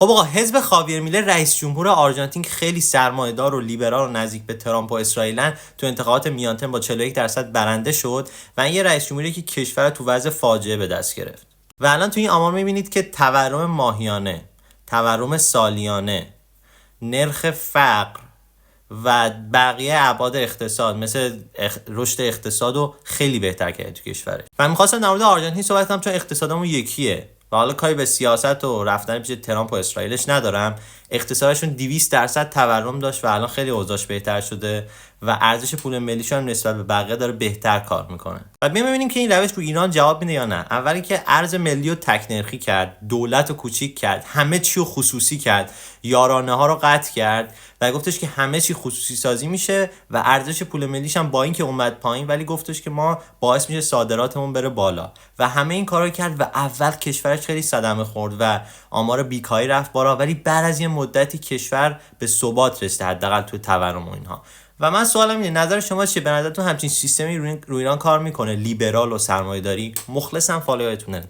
خب آقا، حزب خاویر میله رئیس جمهور آرژانتین که خیلی سرمایه‌دار و لیبرال و نزدیک به ترامپ و اسرائیلن، تو انتخابات میانترم با 41% برنده شد و این یه رئیس جمهوری که کشور تو وضع فاجعه به دست گرفت. و الان تو این آمار میبینید که تورم ماهیانه، تورم سالیانه، نرخ فقر و بقیه ابعاد اقتصاد مثل رشد اقتصاد رو خیلی بهتر کرده تو کشوره. و می‌خواستم در مورد آرژانتین صحبت کنم چون اقتصادمون یکیه و حالا کاری به سیاست و رفتن پیش ترامپ و اسرائیلش ندارم. اقتصادشون 200% تورم داشت و الان خیلی اوضاعش بهتر شده و ارزش پول ملیشون هم نسبت به بقیه داره بهتر کار میکنه. و بیایم ببینیم که این روش رو ایران جواب میده یا نه. اولی که ارز ملی رو تک نرخی کرد، دولت رو کوچیک کرد، همه چی رو خصوصی کرد، یارانه ها رو قطع کرد و گفتش که همه چی خصوصی سازی میشه و ارزش پول ملیش هم با اینکه اومد پایین ولی گفتش که ما باعث میشه صادراتمون بره بالا و همه این کارو کرد و اول کشورش خیلی صدمه خورد و آمار بیکاری رفت بالا، ولی بعد از یه مدتی کشور به ثبات رسید، حداقل تو تورم و اینها. و من سوالم اینه، نظر شما چیه؟ به نظرتون همچین سیستمی رو ایران کار میکنه، لیبرال و سرمایه‌داری؟ مخلصم، فالوورتونه.